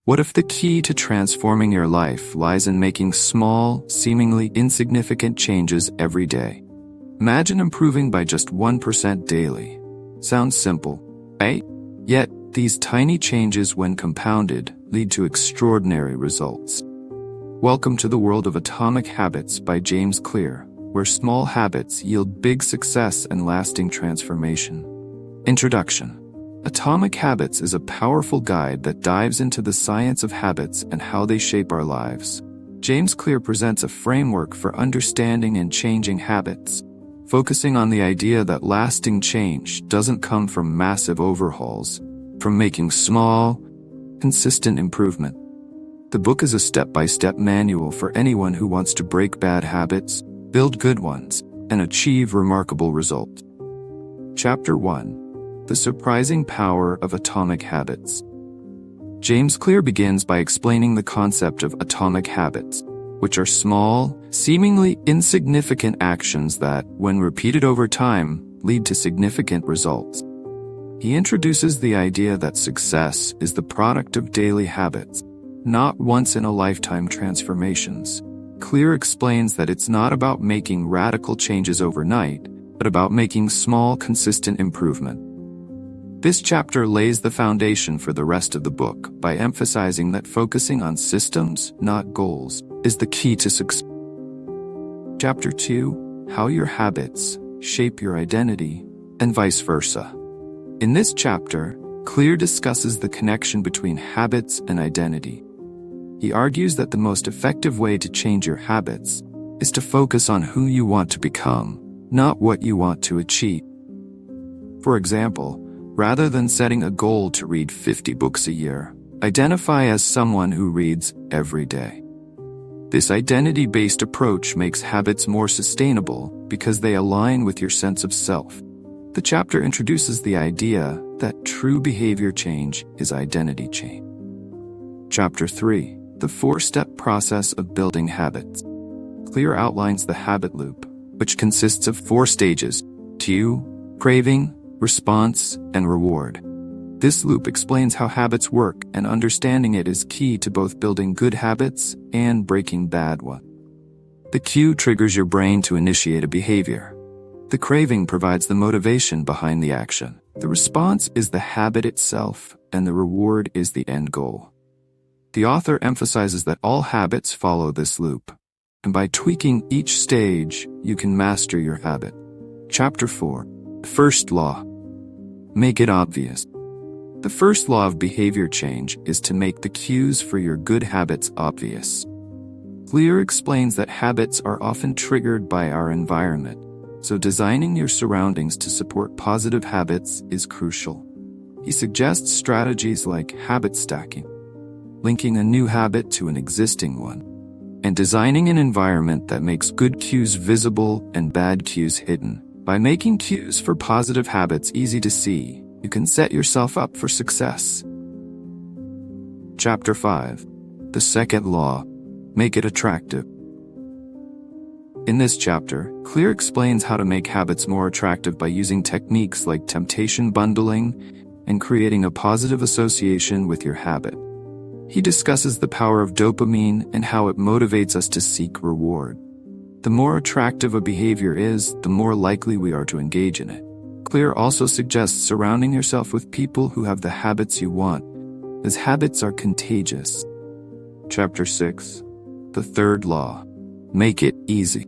What if the key to transforming your life lies in making small, seemingly insignificant changes every day? Imagine improving by just 1% daily. Sounds simple, right? Yet, these tiny changes, when compounded, lead to extraordinary results. Welcome to the world of Atomic Habits by James Clear, where small habits yield big success and lasting transformation. Introduction. Atomic Habits is a powerful guide that dives into the science of habits and how they shape our lives. James Clear presents a framework for understanding and changing habits, focusing on the idea that lasting change doesn't come from massive overhauls, from making small, consistent improvement. The book is a step-by-step manual for anyone who wants to break bad habits, build good ones, and achieve remarkable results. Chapter 1. The Surprising Power of Atomic Habits. James Clear begins by explaining the concept of atomic habits, which are small, seemingly insignificant actions that, when repeated over time, lead to significant results. He introduces the idea that success is the product of daily habits, not once-in-a-lifetime transformations. Clear explains that it's not about making radical changes overnight, but about making small, consistent improvement. This chapter lays the foundation for the rest of the book by emphasizing that focusing on systems, not goals, is the key to success. Chapter 2. How your habits shape your identity, and vice versa. In this chapter, Clear discusses the connection between habits and identity. He argues that the most effective way to change your habits is to focus on who you want to become, not what you want to achieve. For example, rather than setting a goal to read 50 books a year, identify as someone who reads every day. This identity-based approach makes habits more sustainable because they align with your sense of self. The chapter introduces the idea that true behavior change is identity change. Chapter 3. The 4-step process of building habits. Clear outlines the habit loop, which consists of 4 stages: cue, craving, response, and reward. This loop explains how habits work, and understanding it is key to both building good habits and breaking bad ones. The cue triggers your brain to initiate a behavior. The craving provides the motivation behind the action. The response is the habit itself, and the reward is the end goal. The author emphasizes that all habits follow this loop, and by tweaking each stage, you can master your habit. Chapter 4. First Law. Make it obvious. The first law of behavior change is to make the cues for your good habits obvious. Clear explains that habits are often triggered by our environment, so designing your surroundings to support positive habits is crucial. He suggests strategies like habit stacking, linking a new habit to an existing one, and designing an environment that makes good cues visible and bad cues hidden. By making cues for positive habits easy to see, you can set yourself up for success. Chapter 5. The second law. Make it attractive. In this chapter, Clear explains how to make habits more attractive by using techniques like temptation bundling and creating a positive association with your habit. He discusses the power of dopamine and how it motivates us to seek reward. The more attractive a behavior is, the more likely we are to engage in it. Clear also suggests surrounding yourself with people who have the habits you want, as habits are contagious. Chapter 6. The third law. Make it easy.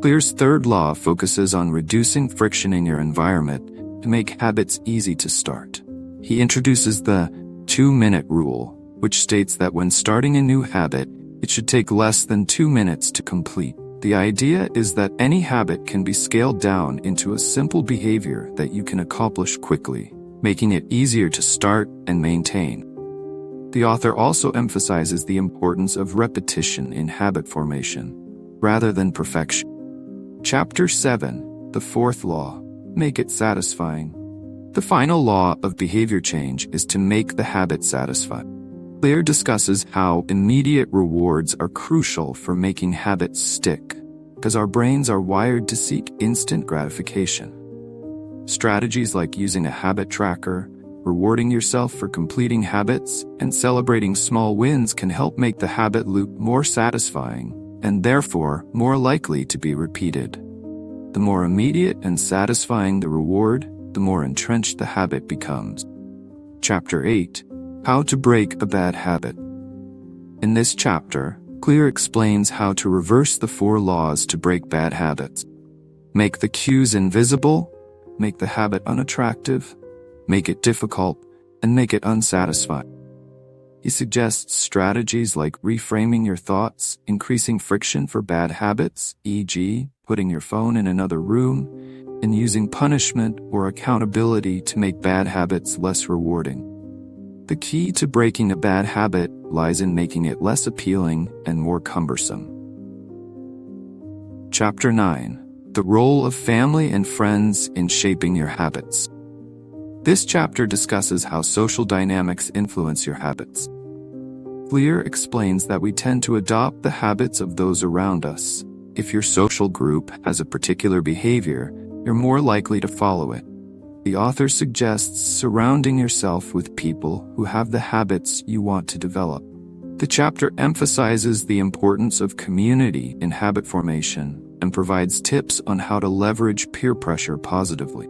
Clear's third law focuses on reducing friction in your environment to make habits easy to start. He introduces the 2-minute rule, which states that when starting a new habit, it should take less than 2 minutes to complete. The idea is that any habit can be scaled down into a simple behavior that you can accomplish quickly, making it easier to start and maintain. The author also emphasizes the importance of repetition in habit formation, rather than perfection. Chapter 7. The fourth law. Make it satisfying. The final law of behavior change is to make the habit satisfying. Clear discusses how immediate rewards are crucial for making habits stick, because our brains are wired to seek instant gratification. Strategies like using a habit tracker, Rewarding yourself for completing habits and celebrating small wins can help make the habit loop more satisfying and therefore more likely to be repeated. The more immediate and satisfying the reward, the more entrenched the habit becomes. Chapter 8: How to Break a Bad Habit. In this chapter, Clear explains how to reverse the 4 laws to break bad habits. Make the cues invisible, make the habit unattractive, make it difficult, and make it unsatisfying. He suggests strategies like reframing your thoughts, increasing friction for bad habits, e.g., putting your phone in another room, and using punishment or accountability to make bad habits less rewarding. The key to breaking a bad habit lies in making it less appealing and more cumbersome. Chapter 9: The Role of Family and Friends in Shaping Your Habits. This chapter discusses how social dynamics influence your habits. Clear explains that we tend to adopt the habits of those around us. If your social group has a particular behavior, you're more likely to follow it. The author suggests surrounding yourself with people who have the habits you want to develop. The chapter emphasizes the importance of community in habit formation and provides tips on how to leverage peer pressure positively.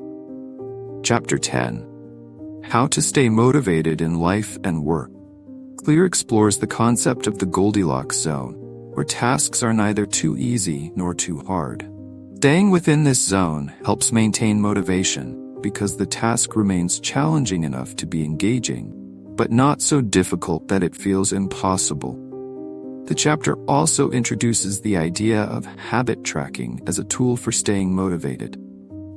Chapter 10: How to Stay Motivated in Life and Work. Clear explores the concept of the Goldilocks zone, where tasks are neither too easy nor too hard. Staying within this zone helps maintain motivation because the task remains challenging enough to be engaging, but not so difficult that it feels impossible. The chapter also introduces the idea of habit tracking as a tool for staying motivated.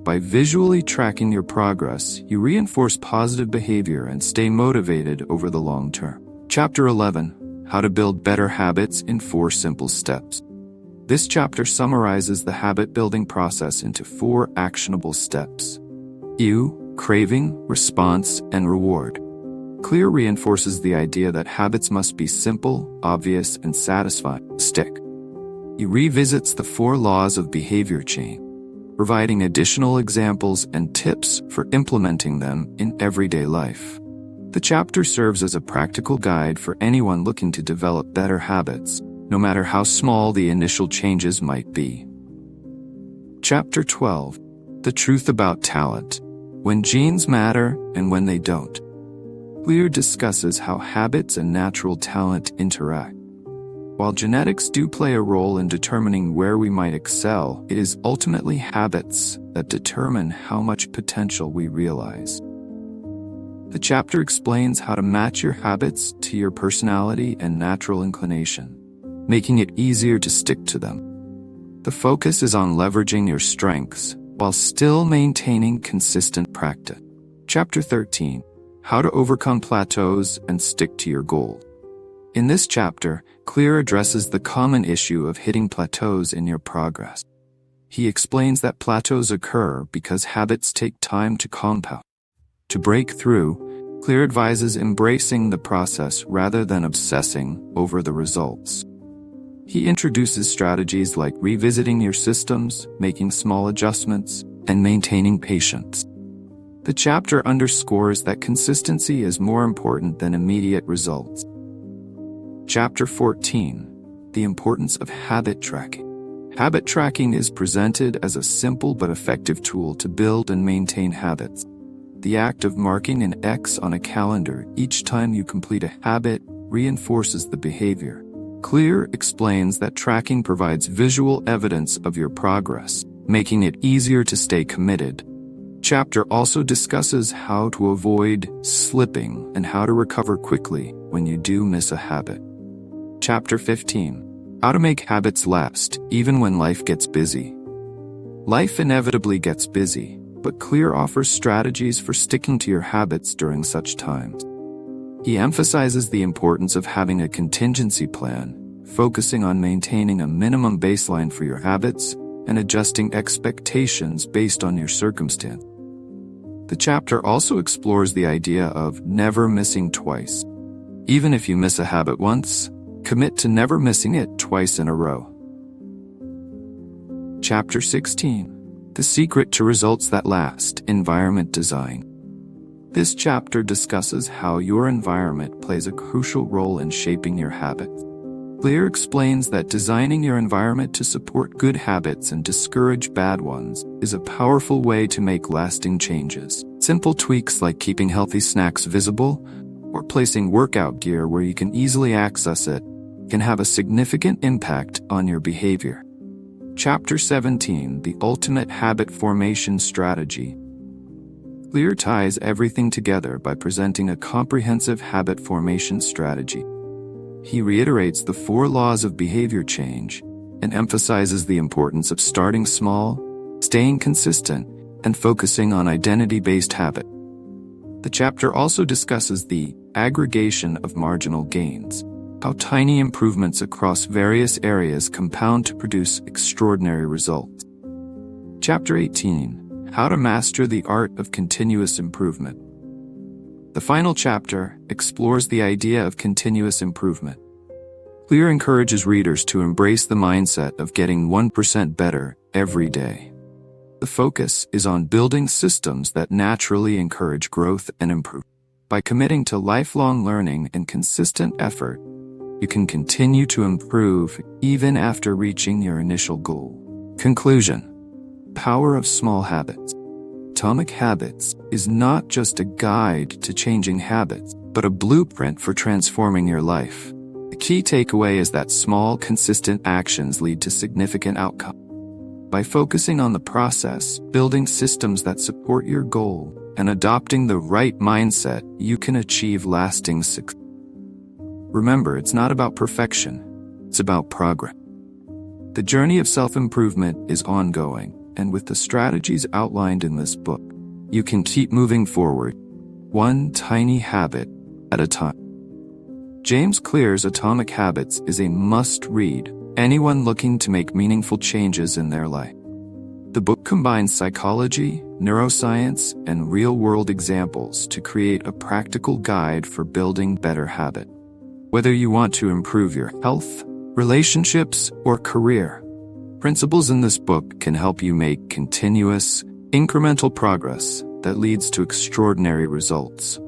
By visually tracking your progress, you reinforce positive behavior and stay motivated over the long term. Chapter 11: How to Build Better Habits in 4 Simple Steps. This chapter summarizes the habit-building process into 4 actionable steps: cue, craving, response, and reward. Clear reinforces the idea that habits must be simple, obvious, and satisfying. Stick. He revisits the 4 laws of behavior chain, providing additional examples and tips for implementing them in everyday life. The chapter serves as a practical guide for anyone looking to develop better habits, no matter how small the initial changes might be. Chapter 12: The Truth About Talent. When Genes Matter and When They Don't. Clear discusses how habits and natural talent interact. While genetics do play a role in determining where we might excel, it is ultimately habits that determine how much potential we realize. The chapter explains how to match your habits to your personality and natural inclination, making it easier to stick to them. The focus is on leveraging your strengths while still maintaining consistent practice. Chapter 13: How to Overcome Plateaus and Stick to Your Goal. In this chapter, Clear addresses the common issue of hitting plateaus in your progress. He explains that plateaus occur because habits take time to compound. To break through, Clear advises embracing the process rather than obsessing over the results. He introduces strategies like revisiting your systems, making small adjustments, and maintaining patience. The chapter underscores that consistency is more important than immediate results. Chapter 14: The Importance of Habit Tracking. Habit tracking is presented as a simple but effective tool to build and maintain habits. The act of marking an X on a calendar each time you complete a habit reinforces the behavior. Clear explains that tracking provides visual evidence of your progress, making it easier to stay committed. Chapter also discusses how to avoid slipping and how to recover quickly when you do miss a habit. Chapter 15: How to Make Habits Last Even When Life Gets Busy. Life inevitably gets busy, but Clear offers strategies for sticking to your habits during such times. He emphasizes the importance of having a contingency plan, focusing on maintaining a minimum baseline for your habits and adjusting expectations based on your circumstance. The chapter also explores the idea of never missing twice. Even if you miss a habit once, commit to never missing it twice in a row. Chapter 16: The Secret to Results That Last, Environment Design. This chapter discusses how your environment plays a crucial role in shaping your habits. Clear explains that designing your environment to support good habits and discourage bad ones is a powerful way to make lasting changes. Simple tweaks like keeping healthy snacks visible or placing workout gear where you can easily access it can have a significant impact on your behavior. Chapter 17, The Ultimate Habit Formation Strategy. Clear ties everything together by presenting a comprehensive habit formation strategy. He reiterates the 4 laws of behavior change and emphasizes the importance of starting small, staying consistent, and focusing on identity-based habit. The chapter also discusses the aggregation of marginal gains, how tiny improvements across various areas compound to produce extraordinary results. Chapter 18, How to Master the Art of Continuous Improvement. The final chapter explores the idea of continuous improvement. Clear encourages readers to embrace the mindset of getting 1% better every day. The focus is on building systems that naturally encourage growth and improvement. By committing to lifelong learning and consistent effort, you can continue to improve even after reaching your initial goal. Conclusion: Power of Small Habits. Atomic Habits is not just a guide to changing habits, but a blueprint for transforming your life. The key takeaway is that small, consistent actions lead to significant outcomes. By focusing on the process, building systems that support your goal, and adopting the right mindset, you can achieve lasting success. Remember, it's not about perfection, it's about progress. The journey of self-improvement is ongoing, and with the strategies outlined in this book, you can keep moving forward, one tiny habit at a time. James Clear's Atomic Habits is a must-read for anyone looking to make meaningful changes in their life. The book combines psychology, neuroscience, and real-world examples to create a practical guide for building better habits. Whether you want to improve your health, relationships, or career, principles in this book can help you make continuous, incremental progress that leads to extraordinary results.